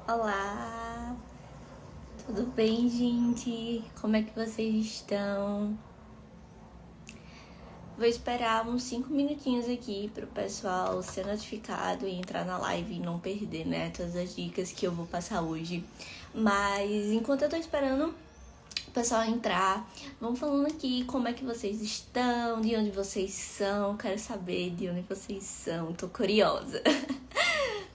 Olá, tudo bem, gente? Como é que vocês estão? Vou esperar uns 5 minutinhos aqui pro pessoal ser notificado e entrar na live e não perder, né, todas as dicas que eu vou passar hoje. Mas enquanto eu tô esperando o pessoal entrar, vamos falando aqui como é que vocês estão, de onde vocês são. Quero saber de onde vocês são, tô curiosa.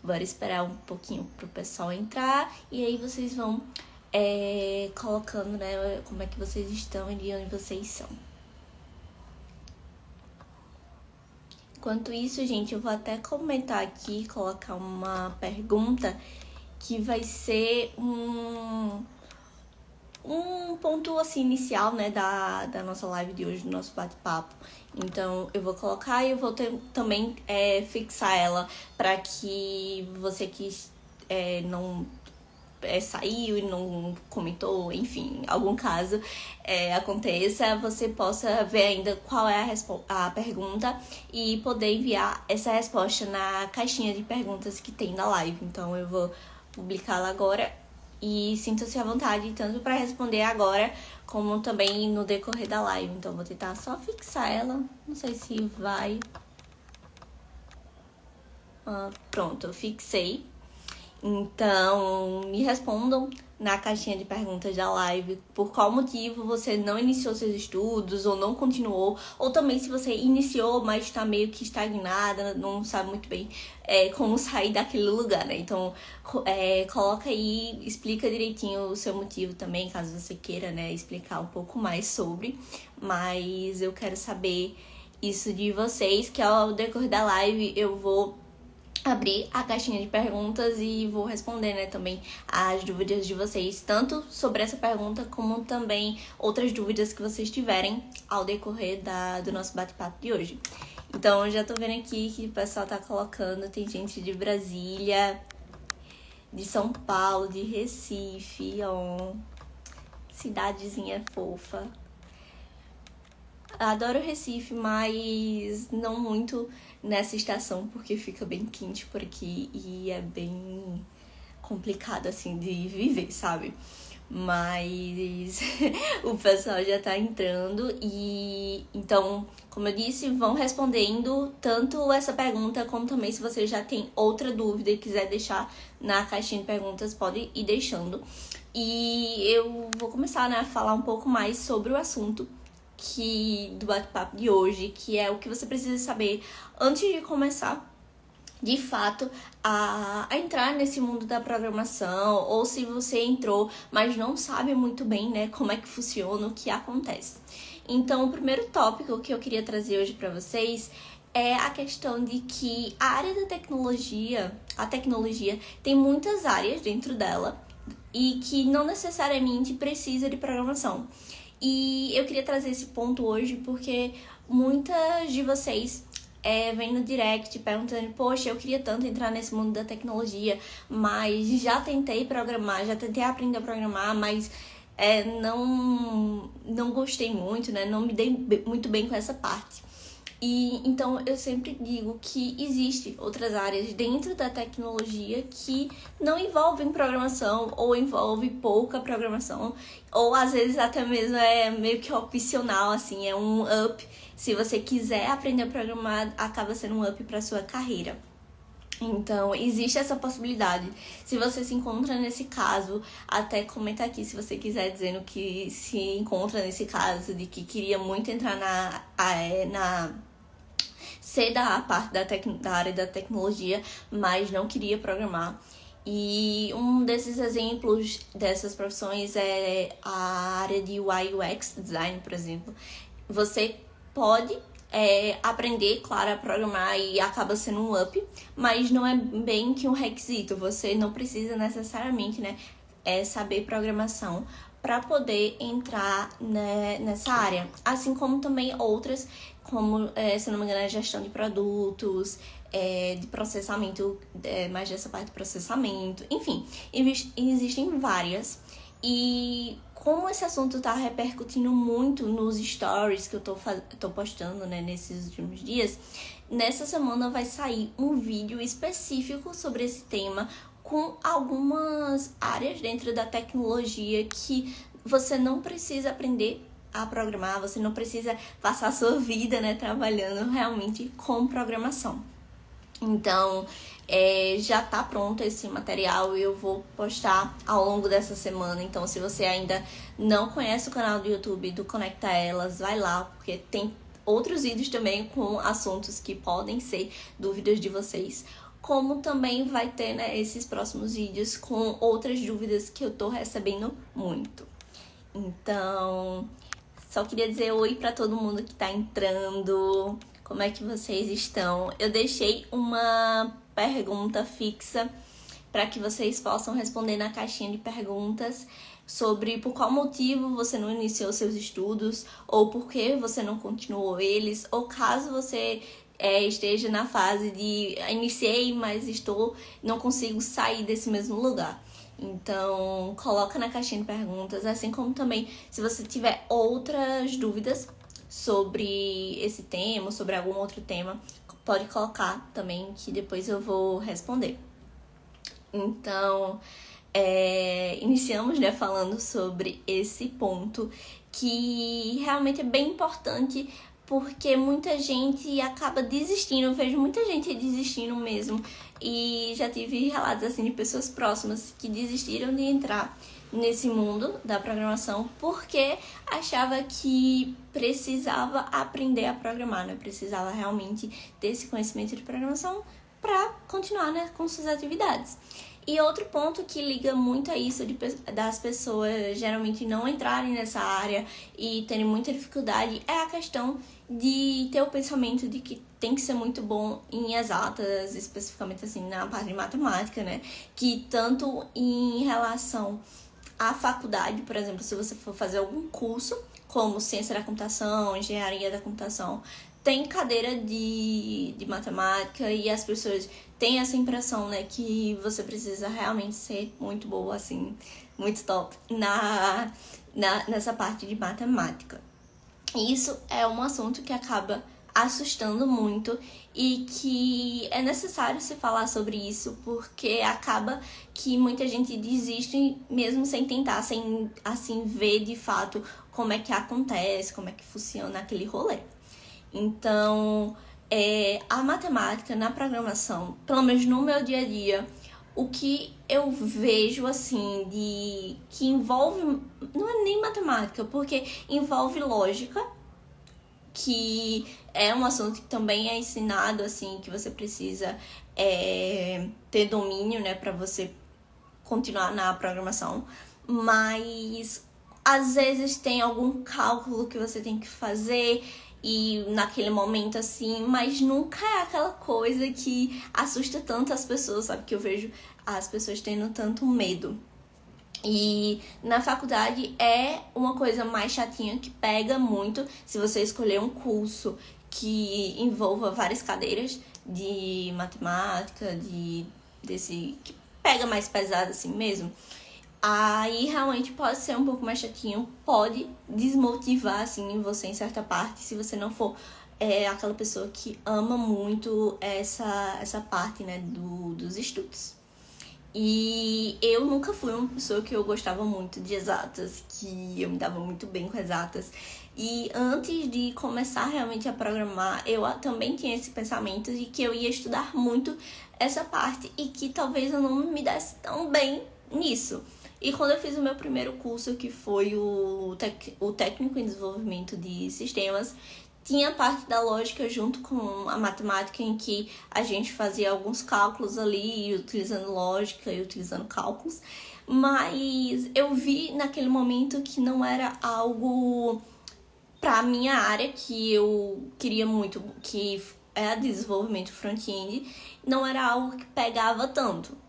Bora esperar um pouquinho pro pessoal entrar e aí vocês vão colocando, né, como é que vocês estão e de onde vocês são. Enquanto isso, gente, eu vou até comentar aqui, colocar uma pergunta que vai ser um ponto assim inicial, né, da nossa live de hoje, do nosso bate-papo. Então eu vou colocar e eu vou também fixar ela para que você que não saiu e não comentou, enfim, algum caso aconteça, você possa ver ainda qual é a pergunta e poder enviar essa resposta na caixinha de perguntas que tem na live. Então eu vou publicá-la agora e sinta-se à vontade tanto para responder agora como também no decorrer da live. Então vou tentar só fixar ela, não sei se vai. Pronto, eu fixei. Então, me respondam na caixinha de perguntas da live por qual motivo você não iniciou seus estudos ou não continuou, ou também se você iniciou, mas está meio que estagnada, não sabe muito bem como sair daquele lugar, né? Então, coloca aí, explica direitinho o seu motivo também, caso você queira, né, explicar um pouco mais sobre, mas eu quero saber isso de vocês, que ao decorrer da live eu vou abrir a caixinha de perguntas e vou responder, né, também as dúvidas de vocês, tanto sobre essa pergunta como também outras dúvidas que vocês tiverem ao decorrer do nosso bate-papo de hoje. Então, eu já tô vendo aqui que o pessoal tá colocando, tem gente de Brasília, de São Paulo, de Recife, ó, cidadezinha fofa. Adoro Recife, mas não muito nessa estação, porque fica bem quente por aqui e é bem complicado, assim, de viver, sabe? Mas o pessoal já tá entrando e, então, como eu disse, vão respondendo tanto essa pergunta como também se você já tem outra dúvida e quiser deixar na caixinha de perguntas, pode ir deixando. E eu vou começar, né, a falar um pouco mais sobre o assunto do bate-papo de hoje, que é o que você precisa saber antes de começar, de fato, a entrar nesse mundo da programação, ou se você entrou, mas não sabe muito bem, né, como é que funciona, o que acontece. Então, o primeiro tópico que eu queria trazer hoje para vocês é a questão de que a área da tecnologia, a tecnologia tem muitas áreas dentro dela e que não necessariamente precisa de programação. E eu queria trazer esse ponto hoje porque muitas de vocês vem no direct perguntando, poxa, eu queria tanto entrar nesse mundo da tecnologia, mas já tentei programar, já tentei aprender a programar, mas não gostei muito, né? Não me dei muito bem com essa parte. E então eu sempre digo que existe outras áreas dentro da tecnologia que não envolvem programação ou envolve pouca programação, ou às vezes até mesmo é meio que opcional, assim, é um up. Se você quiser aprender a programar, acaba sendo um up para sua carreira. Então, existe essa possibilidade. Se você se encontra nesse caso, até comenta aqui se você quiser, dizendo que se encontra nesse caso de que queria muito entrar ser da parte da área da tecnologia, mas não queria programar. E um desses exemplos dessas profissões é a área de UI UX design, por exemplo. Você pode aprender, claro, a programar e acaba sendo um up, mas não é bem que um requisito. Você não precisa necessariamente, né, saber programação para poder entrar, né, nessa área. Assim como também outras, como, se não me engano, a gestão de produtos, de processamento, mais dessa parte de processamento. Enfim, existem várias. E como esse assunto tá repercutindo muito nos stories que eu tô postando, né, nesses últimos dias, nessa semana vai sair um vídeo específico sobre esse tema, com algumas áreas dentro da tecnologia que você não precisa aprender a programar, você não precisa passar a sua vida, né, trabalhando realmente com programação. Então, já tá pronto esse material e eu vou postar ao longo dessa semana. Então, se você ainda não conhece o canal do YouTube do Conecta Elas, vai lá, porque tem outros vídeos também com assuntos que podem ser dúvidas de vocês. Como também vai ter, né, esses próximos vídeos com outras dúvidas que eu tô recebendo muito. Então, só queria dizer oi pra todo mundo que tá entrando. Como é que vocês estão? Eu deixei uma pergunta fixa para que vocês possam responder na caixinha de perguntas sobre por qual motivo você não iniciou seus estudos, ou por que você não continuou eles, ou caso você esteja na fase de iniciei, mas não consigo sair desse mesmo lugar. Então, coloca na caixinha de perguntas, assim como também se você tiver outras dúvidas sobre esse tema, sobre algum outro tema, pode colocar também que depois eu vou responder. Então, iniciamos, né, falando sobre esse ponto que realmente é bem importante, porque muita gente acaba desistindo, eu vejo muita gente desistindo mesmo, e já tive relatos assim de pessoas próximas que desistiram de entrar nesse mundo da programação porque achava que precisava aprender a programar, né? Precisava realmente ter esse conhecimento de programação para continuar, né, com suas atividades. E outro ponto que liga muito a isso das pessoas geralmente não entrarem nessa área e terem muita dificuldade é a questão de ter o pensamento de que tem que ser muito bom em exatas, especificamente assim na parte de matemática, né? Que tanto em relação à faculdade, por exemplo, se você for fazer algum curso, como ciência da computação, engenharia da computação, tem cadeira de matemática e as pessoas têm essa impressão, né, que você precisa realmente ser muito boa, assim, muito top nessa parte de matemática. E isso é um assunto que acaba assustando muito e que é necessário se falar sobre isso, porque acaba que muita gente desiste mesmo sem tentar, sem assim ver de fato como é que acontece, como é que funciona aquele rolê. Então, a matemática na programação, pelo menos no meu dia a dia, o que eu vejo assim que envolve, não é nem matemática, porque envolve lógica, que é um assunto que também é ensinado, assim, que você precisa ter domínio, né, para você continuar na programação, mas às vezes tem algum cálculo que você tem que fazer e naquele momento assim, mas nunca é aquela coisa que assusta tanto as pessoas, sabe, que eu vejo as pessoas tendo tanto medo. E na faculdade é uma coisa mais chatinha que pega muito se você escolher um curso que envolva várias cadeiras de matemática, que pega mais pesado assim mesmo. Aí realmente pode ser um pouco mais chatinho, pode desmotivar assim você em certa parte, se você não for aquela pessoa que ama muito essa parte, né, dos estudos. E eu nunca fui uma pessoa que eu gostava muito de exatas, que eu me dava muito bem com exatas. E antes de começar realmente a programar, eu também tinha esse pensamento de que eu ia estudar muito essa parte e que talvez eu não me desse tão bem nisso. E quando eu fiz o meu primeiro curso, que foi o técnico em desenvolvimento de sistemas, tinha parte da lógica junto com a matemática, em que a gente fazia alguns cálculos ali, utilizando lógica e utilizando cálculos. Mas eu vi naquele momento que não era algo para minha área, que eu queria muito, que é a desenvolvimento front-end, não era algo que pegava tanto.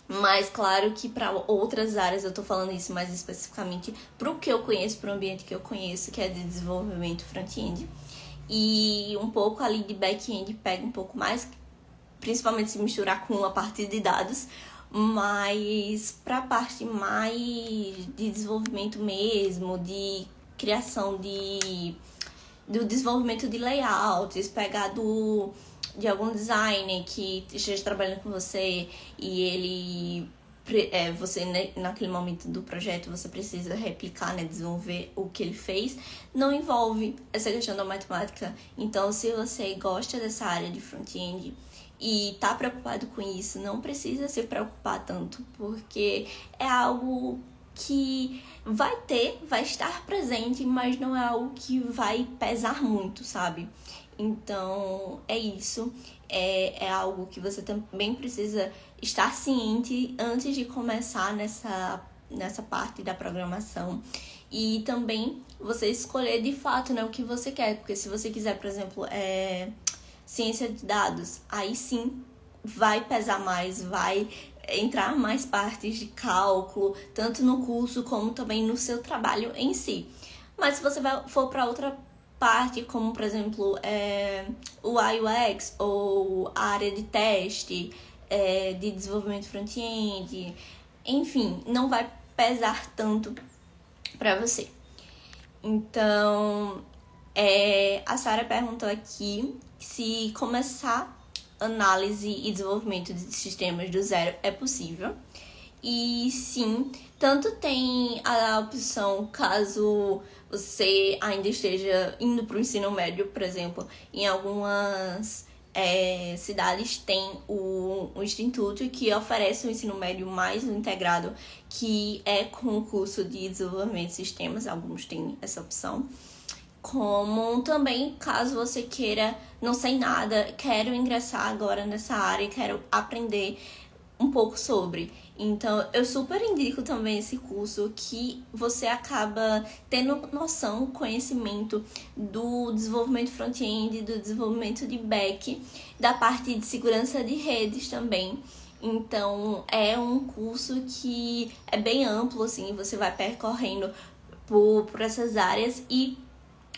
Mas claro que para outras áreas, eu tô falando isso mais especificamente pro que eu conheço, pro ambiente que eu conheço, que é de desenvolvimento front-end. E um pouco ali de back-end pega um pouco mais, principalmente se misturar com a parte de dados. Mas para a parte mais de desenvolvimento mesmo, de criação do desenvolvimento de layouts, pegar de algum designer que esteja trabalhando com você e ele você, né, naquele momento do projeto, você precisa replicar, né, desenvolver o que ele fez, não envolve essa questão da matemática. Então, se você gosta dessa área de front-end e tá preocupado com isso, não precisa se preocupar tanto, porque é algo que vai estar presente, mas não é algo que vai pesar muito, sabe? Então, é isso. É algo que você também precisa estar ciente antes de começar nessa parte da programação. E também você escolher de fato, né, o que você quer. Porque se você quiser, por exemplo, ciência de dados, aí sim vai pesar mais, vai entrar mais partes de cálculo, tanto no curso como também no seu trabalho em si. Mas se você for para outra parte, como por exemplo o UI UX ou a área de teste, de desenvolvimento front-end, enfim, não vai pesar tanto para você. Então, a Sara perguntou aqui se começar análise e desenvolvimento de sistemas do zero é possível. E sim, tanto tem a opção caso você ainda esteja indo para o ensino médio, por exemplo, em algumas cidades tem o instituto que oferece o ensino médio mais integrado, que é com o curso de desenvolvimento de sistemas, alguns têm essa opção. Como também, caso você queira, não sei nada, quero ingressar agora nessa área e quero aprender um pouco sobre. Então, eu super indico também esse curso, que você acaba tendo noção, conhecimento do desenvolvimento front-end, do desenvolvimento de back, da parte de segurança de redes também. Então, é um curso que é bem amplo, assim, você vai percorrendo por essas áreas, e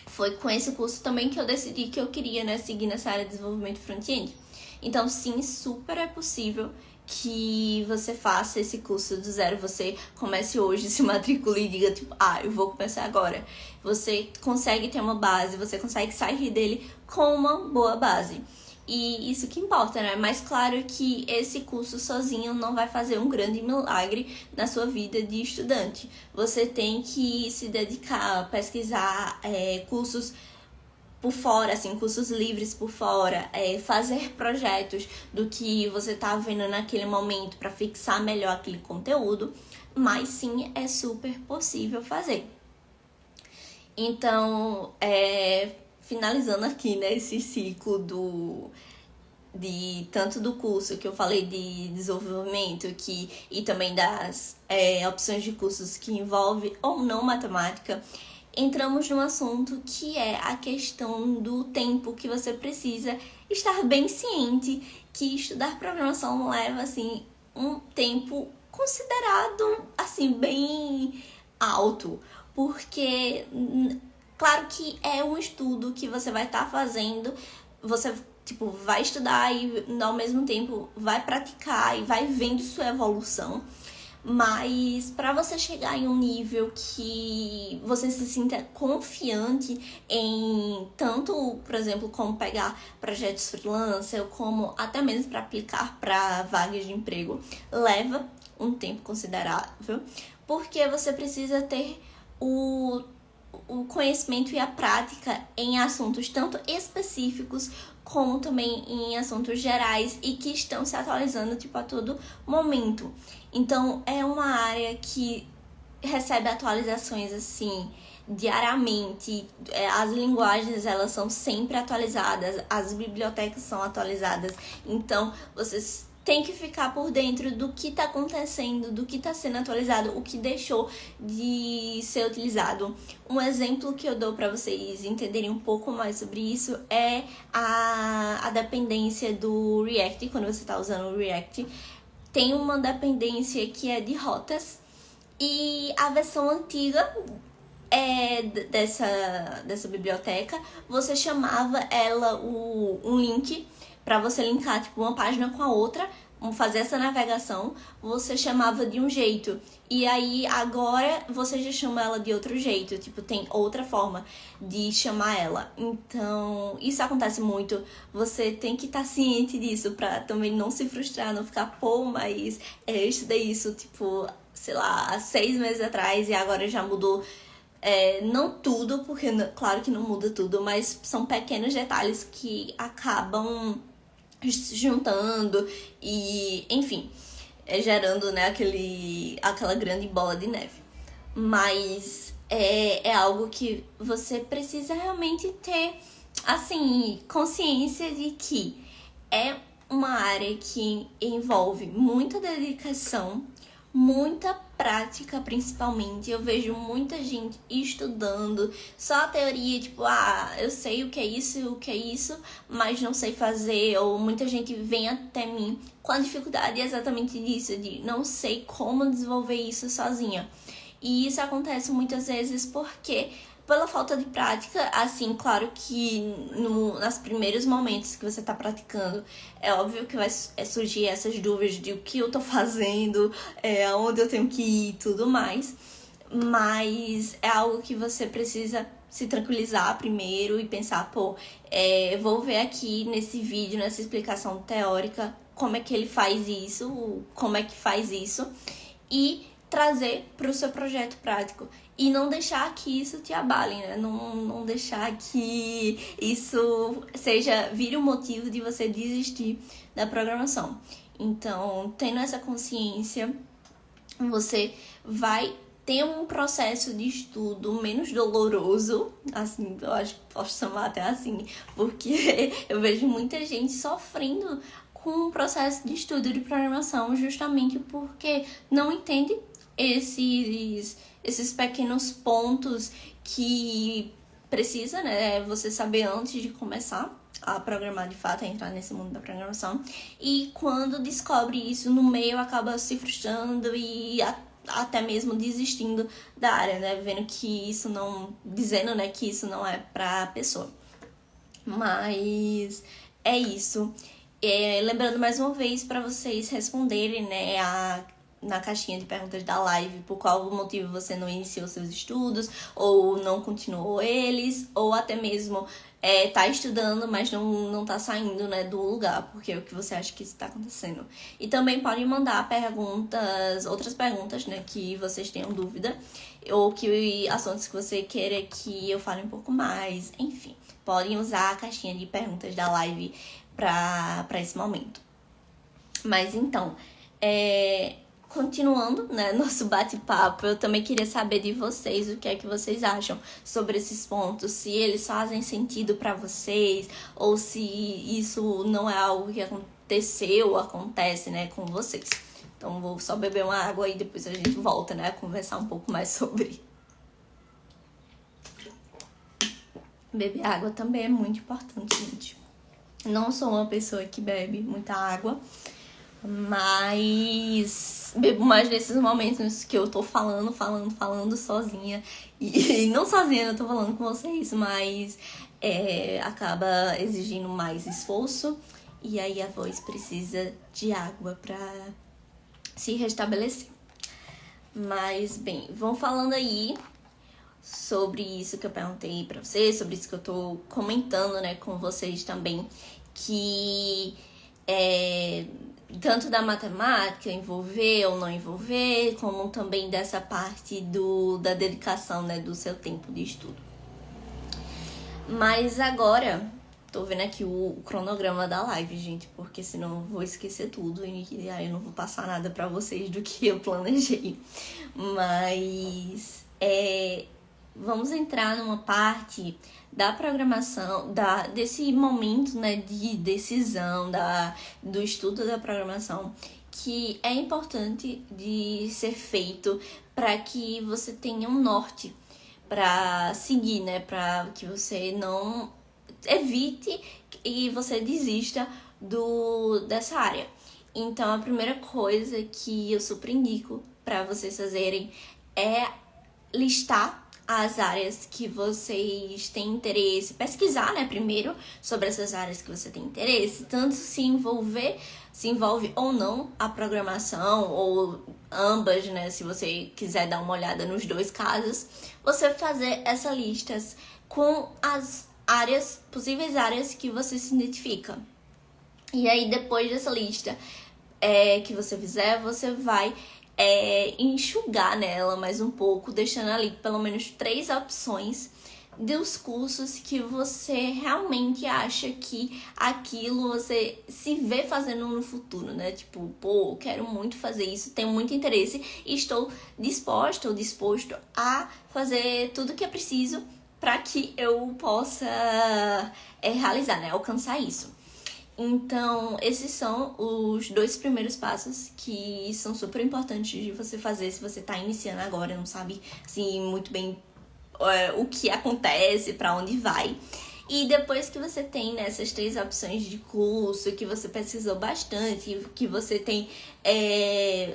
foi com esse curso também que eu decidi que eu queria, né, seguir nessa área de desenvolvimento front-end. Então, sim, super é possível que você faça esse curso do zero, você comece hoje, se matricule e diga, tipo, eu vou começar agora. Você consegue ter uma base, você consegue sair dele com uma boa base. E isso que importa, né? Mas claro que esse curso sozinho não vai fazer um grande milagre na sua vida de estudante. Você tem que se dedicar a pesquisar cursos por fora, assim, cursos livres por fora, fazer projetos do que você tá vendo naquele momento para fixar melhor aquele conteúdo, mas sim, é super possível fazer. Então, finalizando aqui, né, esse ciclo tanto do curso que eu falei de desenvolvimento e também das opções de cursos que envolve ou não matemática, entramos num assunto que é a questão do tempo que você precisa estar bem ciente que estudar programação leva, assim, um tempo considerado, assim, bem alto. Porque, claro que é um estudo que você vai estar fazendo, você, tipo, vai estudar e ao mesmo tempo vai praticar e vai vendo sua evolução. Mas para você chegar em um nível que você se sinta confiante em tanto, por exemplo, como pegar projetos freelancer, como até mesmo para aplicar para vagas de emprego, leva um tempo considerável, porque você precisa ter o conhecimento e a prática em assuntos tanto específicos como também em assuntos gerais e que estão se atualizando, tipo, a todo momento. Então, é uma área que recebe atualizações, assim, diariamente. As linguagens, elas são sempre atualizadas, as bibliotecas são atualizadas. Então, vocês têm que ficar por dentro do que está acontecendo, do que está sendo atualizado, o que deixou de ser utilizado. Um exemplo que eu dou para vocês entenderem um pouco mais sobre isso é a dependência do React. Quando você está usando o React, tem uma dependência que é de rotas, e a versão antiga dessa biblioteca, você chamava ela um link para você linkar, tipo, uma página com a outra, fazer essa navegação, você chamava de um jeito. E aí, agora, você já chama ela de outro jeito. Tipo, tem outra forma de chamar ela. Então, isso acontece muito. Você tem que estar ciente disso pra também não se frustrar, não ficar, pô, mas eu estudei isso, tipo, sei lá, há 6 meses atrás e agora já mudou. Não tudo, porque claro que não muda tudo, mas são pequenos detalhes que acabam se juntando e, enfim, gerando, né, aquela grande bola de neve. Mas é algo que você precisa realmente ter, assim, consciência de que é uma área que envolve muita dedicação, muita prática, principalmente. Eu vejo muita gente estudando só a teoria, tipo, eu sei o que é isso, mas não sei fazer. Ou muita gente vem até mim com a dificuldade exatamente disso, de não sei como desenvolver isso sozinha. E isso acontece muitas vezes porque pela falta de prática, assim, claro que nos primeiros momentos que você tá praticando, é óbvio que vai surgir essas dúvidas de o que eu tô fazendo, aonde eu tenho que ir e tudo mais. Mas é algo que você precisa se tranquilizar primeiro e pensar, vou ver aqui nesse vídeo, nessa explicação teórica, como é que ele faz isso, como é que faz isso, e trazer para o seu projeto prático. E não deixar que isso te abale, né? Não deixar que isso vire um motivo de você desistir da programação. Então, tendo essa consciência, você vai ter um processo de estudo menos doloroso, assim, eu acho que posso chamar até assim, porque eu vejo muita gente sofrendo com o processo de estudo de programação justamente porque não entende esses pequenos pontos que precisa, né, você saber antes de começar a programar de fato, a entrar nesse mundo da programação. E quando descobre isso no meio, acaba se frustrando e até mesmo desistindo da área, né, dizendo, né, que isso não é pra pessoa. Mas é isso. Lembrando mais uma vez para vocês responderem, né, na caixinha de perguntas da live por qual motivo você não iniciou seus estudos ou não continuou eles, ou até mesmo tá estudando, mas não tá saindo, né, do lugar, porque é o que você acha que está acontecendo. E também podem mandar outras perguntas, né, que vocês tenham dúvida, ou que assuntos que você queira que eu fale um pouco mais, enfim. Podem usar a caixinha de perguntas da live para esse momento. Mas então, continuando, né, nosso bate-papo, eu também queria saber de vocês o que é que vocês acham sobre esses pontos, se eles fazem sentido para vocês, ou se isso não é algo que aconteceu ou acontece, né, com vocês. Então, vou só beber uma água e depois a gente volta, né, a conversar um pouco mais sobre. Beber água também é muito importante, gente. Não sou uma pessoa que bebe muita água, mas bebo mais nesses momentos que eu tô falando sozinha. E não sozinha, eu tô falando com vocês, mas acaba exigindo mais esforço. E aí a voz precisa de água pra se restabelecer. Mas, bem, vão falando aí sobre isso que eu perguntei pra vocês, sobre isso que eu tô comentando, né, com vocês também, que tanto da matemática, envolver ou não envolver, como também dessa parte da dedicação, né, do seu tempo de estudo. Mas agora, tô vendo aqui o cronograma da live, gente, porque senão eu vou esquecer tudo e aí eu não vou passar nada pra vocês do que eu planejei. Mas vamos entrar numa parte da programação, desse momento, né, de decisão, do estudo da programação, que é importante de ser feito para que você tenha um norte para seguir, né, para que você não evite e você desista dessa área. Então, a primeira coisa que eu super indico para vocês fazerem é listar as áreas que vocês têm interesse, pesquisar, né, primeiro sobre essas áreas que você tem interesse, tanto se envolve ou não a programação, ou ambas, né, se você quiser dar uma olhada nos dois casos, você fazer essa lista com as áreas, possíveis áreas que você se identifica. E aí, depois dessa lista que você fizer, você vai enxugar nela mais um pouco, deixando ali pelo menos 3 opções dos cursos que você realmente acha que aquilo você se vê fazendo no futuro, né? Tipo, pô, eu quero muito fazer isso, tenho muito interesse e estou disposto a fazer tudo que é preciso para que eu possa realizar, né? Alcançar isso. Então, esses são os 2 primeiros passos que são super importantes de você fazer se você tá iniciando agora, não sabe, assim, muito bem o que acontece, para onde vai. E depois que você tem, né, essas 3 opções de curso, que você pesquisou bastante, que você tem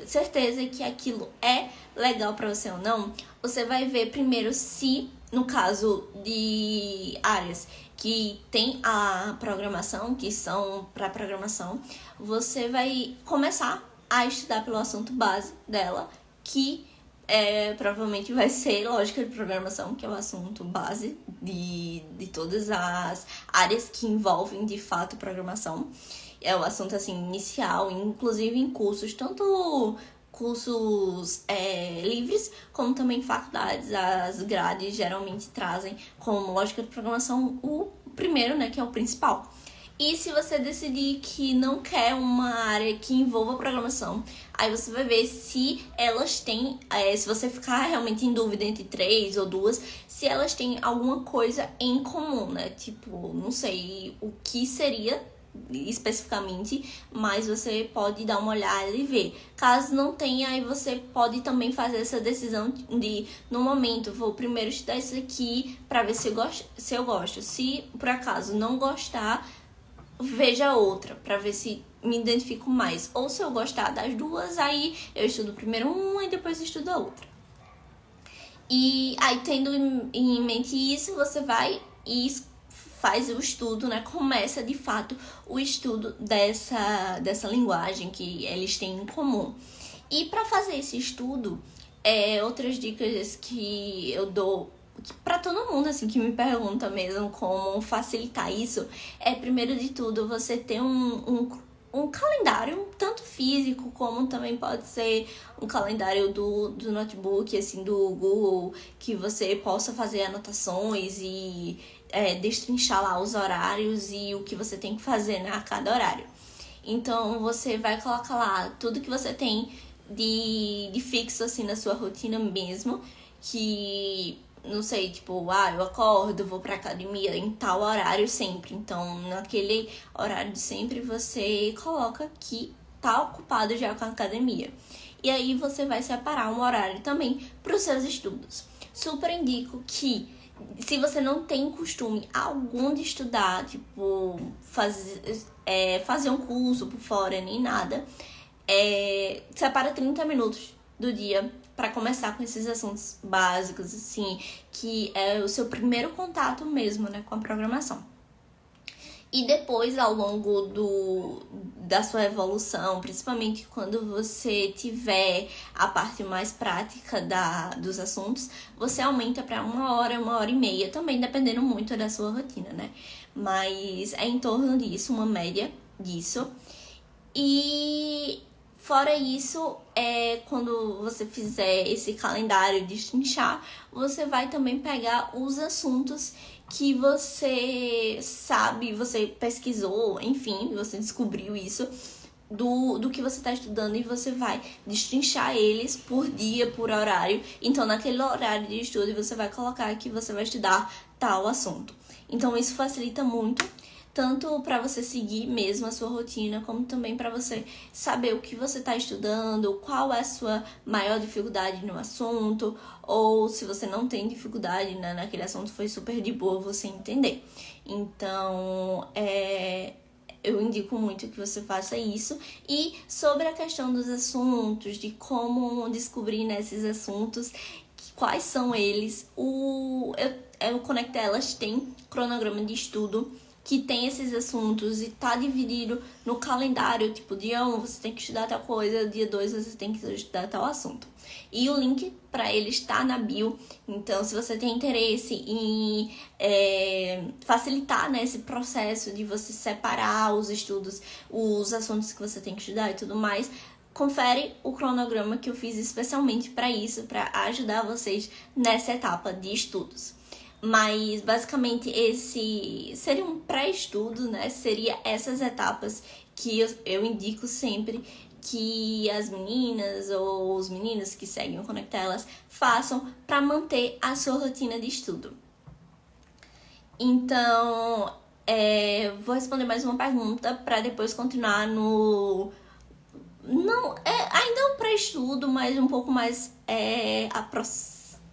certeza que aquilo é legal para você ou não, você vai ver primeiro se, no caso de áreas que tem a programação, que são para programação, você vai começar a estudar pelo assunto base dela, que provavelmente vai ser lógica de programação, que é o assunto base de todas as áreas que envolvem de fato programação. É o assunto assim inicial, inclusive em cursos, tanto cursos livres, como também faculdades. As grades geralmente trazem como lógica de programação o primeiro, né, que é o principal. E se você decidir que não quer uma área que envolva programação, aí você vai ver se elas têm, se você ficar realmente em dúvida entre 3 ou 2, se elas têm alguma coisa em comum, né? Tipo, não sei o que seria especificamente, mas você pode dar uma olhada e ver. Caso não tenha, aí você pode também fazer essa decisão de, no momento, vou primeiro estudar isso aqui para ver se eu gosto. Se por acaso não gostar, veja outra, para ver se me identifico mais. Ou se eu gostar das duas, aí eu estudo primeiro uma e depois estudo a outra. E aí, tendo em mente isso, você vai e faz o estudo, né? Começa de fato o estudo dessa linguagem que eles têm em comum. E para fazer esse estudo, outras dicas que eu dou para todo mundo assim que me pergunta mesmo como facilitar isso, primeiro de tudo você ter um calendário, tanto físico como também pode ser um calendário do notebook, assim, do Google, que você possa fazer anotações e destrinchar lá os horários e o que você tem que fazer, né, a cada horário. Então você vai colocar lá tudo que você tem de fixo assim na sua rotina mesmo, que não sei, tipo, eu acordo, vou pra academia em tal horário sempre. Então, naquele horário de sempre, você coloca que tá ocupado já com a academia. E aí, você vai separar um horário também para os seus estudos. Super indico que, se você não tem costume algum de estudar, tipo, fazer um curso por fora, nem nada, separa 30 minutos do dia para começar com esses assuntos básicos, assim, que é o seu primeiro contato mesmo, né, com a programação. E depois, ao longo da sua evolução, principalmente quando você tiver a parte mais prática dos assuntos, você aumenta para 1 hora e meia, também dependendo muito da sua rotina, né? Mas é em torno disso, uma média disso. E fora isso, quando você fizer esse calendário de destrinchar, você vai também pegar os assuntos que você sabe, você pesquisou, enfim, você descobriu isso do que você está estudando, e você vai destrinchar eles por dia, por horário. Então, naquele horário de estudo, você vai colocar que você vai estudar tal assunto. Então, isso facilita muito, tanto para você seguir mesmo a sua rotina, como também para você saber o que você está estudando, qual é a sua maior dificuldade no assunto, ou se você não tem dificuldade, né, naquele assunto, foi super de boa você entender. Então, eu indico muito que você faça isso. E sobre a questão dos assuntos, de como descobrir nesses assuntos, quais são eles. O Conecta Elas tem cronograma de estudo que tem esses assuntos e tá dividido no calendário, tipo, dia 1 você tem que estudar tal coisa, dia 2 você tem que estudar tal assunto. E o link para ele está na bio, então se você tem interesse em facilitar, né, esse processo de você separar os estudos, os assuntos que você tem que estudar e tudo mais, confere o cronograma que eu fiz especialmente para isso, para ajudar vocês nessa etapa de estudos. Mas, basicamente, esse seria um pré-estudo, né? Seria essas etapas que eu indico sempre que as meninas ou os meninos que seguem o Conecta Elas façam para manter a sua rotina de estudo. Então, vou responder mais uma pergunta para depois continuar no... Não, ainda é um pré-estudo, mas um pouco mais...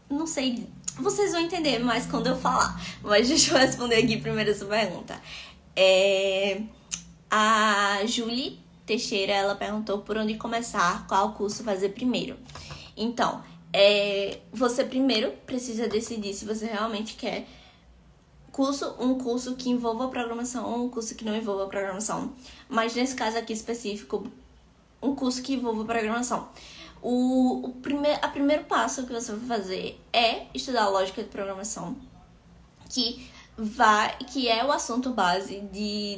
não sei... Vocês vão entender mais quando eu falar. Mas deixa eu responder aqui primeiro essa pergunta. A Julie Teixeira, ela perguntou por onde começar, qual curso fazer primeiro. Então, você primeiro precisa decidir se você realmente quer um curso que envolva programação ou um curso que não envolva programação. Mas nesse caso aqui específico, um curso que envolva programação. O primeiro passo que você vai fazer é estudar lógica de programação, que é o assunto base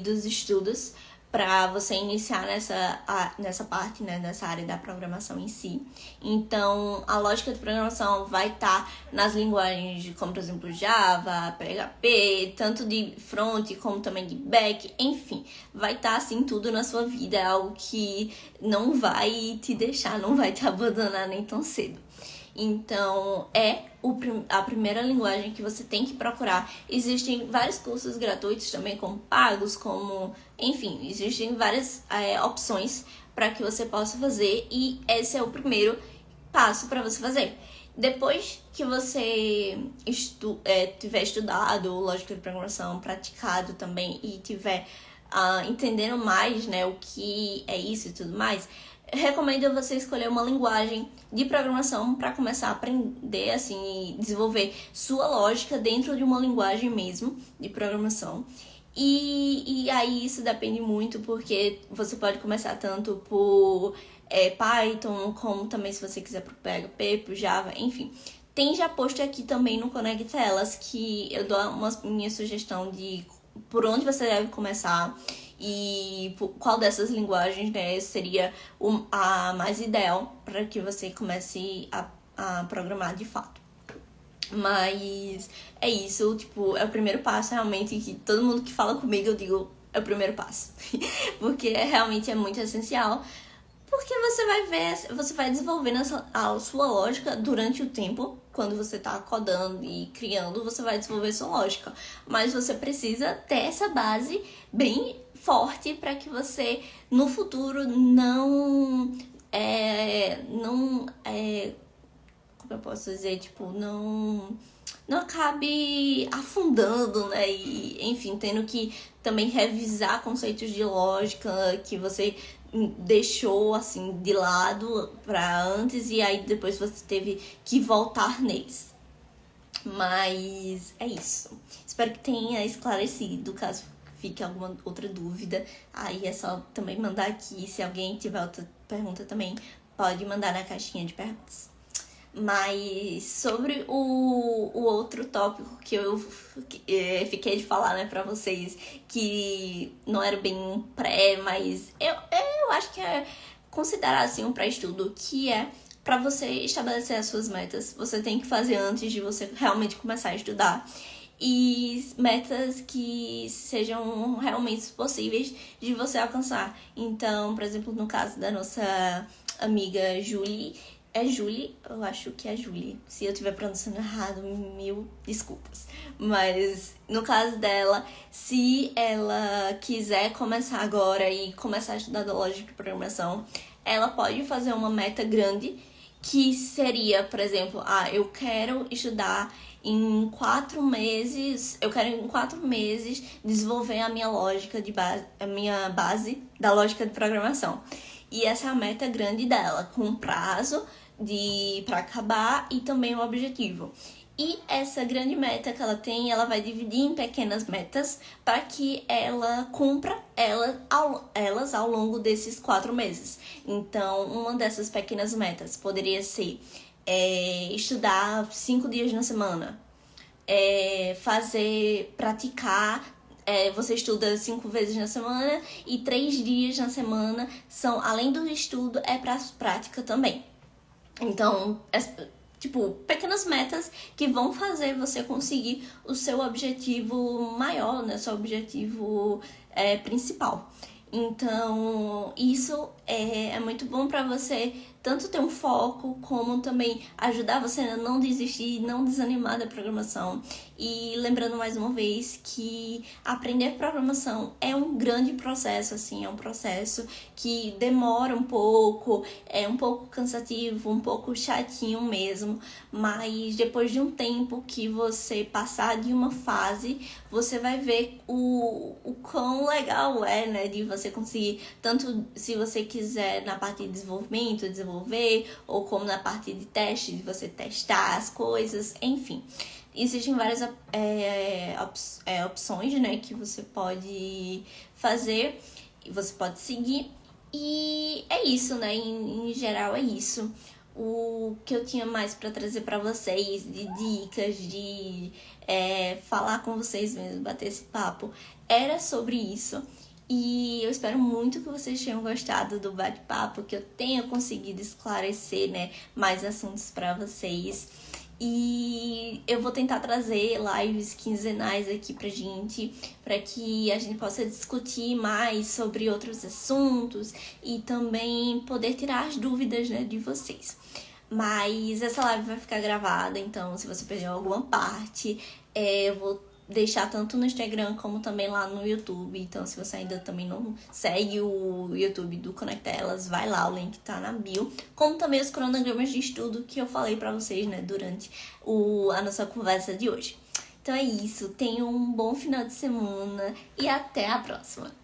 dos estudos para você iniciar nessa parte, né, nessa área da programação em si. Então, a lógica de programação vai estar nas linguagens como, por exemplo, Java, PHP, tanto de front como também de back, enfim, vai estar assim tudo na sua vida, é algo que não vai te deixar, não vai te abandonar nem tão cedo. Então, a primeira linguagem que você tem que procurar. Existem vários cursos gratuitos também, como pagos, enfim, existem várias opções para que você possa fazer e esse é o primeiro passo para você fazer. Depois que você tiver estudado lógica de programação, praticado também e tiver entendendo mais, né, o que é isso e tudo mais, recomendo você escolher uma linguagem de programação para começar a aprender, assim, desenvolver sua lógica dentro de uma linguagem mesmo de programação. E aí isso depende muito, porque você pode começar tanto por Python, como também se você quiser pro PHP, pro Java, enfim. Tem já post aqui também no Conecta Elas que eu dou uma minha sugestão de por onde você deve começar e qual dessas linguagens, né, seria a mais ideal para que você comece a programar de fato. Mas é isso, tipo, é o primeiro passo realmente que todo mundo que fala comigo eu digo é o primeiro passo. Porque realmente é muito essencial. Porque você vai desenvolvendo a sua lógica durante o tempo. Quando você tá codando e criando, você vai desenvolver sua lógica. Mas você precisa ter essa base bem forte para que você, no futuro, como eu posso dizer, tipo, não acabe afundando, né? E, enfim, tendo que também revisar conceitos de lógica que você deixou, assim, de lado para antes e aí depois você teve que voltar neles. Mas é isso. Espero que tenha esclarecido, caso fique alguma outra dúvida. Aí é só também mandar aqui. Se alguém tiver outra pergunta também, pode mandar na caixinha de perguntas. Mas sobre o outro tópico que eu fiquei de falar, né, pra vocês, que não era bem um pré, mas eu acho que é considerar assim um pré-estudo, que é pra você estabelecer as suas metas. Você tem que fazer antes de você realmente começar a estudar. E metas que sejam realmente possíveis de você alcançar. Então, por exemplo, no caso da nossa amiga Julie, eu acho que é Julie. Se eu estiver pronunciando errado, mil desculpas. Mas no caso dela, se ela quiser começar agora e começar a estudar lógica de programação, ela pode fazer uma meta grande, que seria, por exemplo, eu quero estudar em 4 meses, eu quero em 4 meses desenvolver a minha lógica de base, a minha base da lógica de programação. E essa é a meta grande dela, com prazo para acabar e também o objetivo. E essa grande meta que ela tem, ela vai dividir em pequenas metas para que ela cumpra elas ao longo desses 4 meses. Então, uma dessas pequenas metas poderia ser estudar 5 dias na semana, praticar. Você estuda 5 vezes na semana e 3 dias na semana são, além do estudo, para prática também. Então, pequenas metas que vão fazer você conseguir o seu objetivo maior, né? Seu objetivo principal. Então, isso é muito bom para você tanto ter um foco, como também ajudar você a não desistir, não desanimar da programação. E lembrando mais uma vez que aprender programação é um grande processo, assim, é um processo que demora um pouco, é um pouco cansativo, um pouco chatinho mesmo, mas depois de um tempo que você passar de uma fase, você vai ver o quão legal é, né, de você conseguir, tanto se você quiser na parte de desenvolvimento, ou como na parte de teste, de você testar as coisas, enfim. Existem várias opções, né, que você pode fazer, você pode seguir, e é isso, né, em geral é isso. O que eu tinha mais para trazer para vocês, de dicas, de falar com vocês mesmo, bater esse papo, era sobre isso. E eu espero muito que vocês tenham gostado do bate-papo, que eu tenha conseguido esclarecer, né, mais assuntos para vocês. E eu vou tentar trazer lives quinzenais aqui pra gente, para que a gente possa discutir mais sobre outros assuntos e também poder tirar as dúvidas, né, de vocês. Mas essa live vai ficar gravada, então se você perdeu alguma parte, eu vou deixar tanto no Instagram como também lá no YouTube. Então, se você ainda também não segue o YouTube do Conecta Elas, vai lá, o link tá na bio. Como também os cronogramas de estudo que eu falei pra vocês, né, durante a nossa conversa de hoje. Então é isso, tenham um bom final de semana e até a próxima!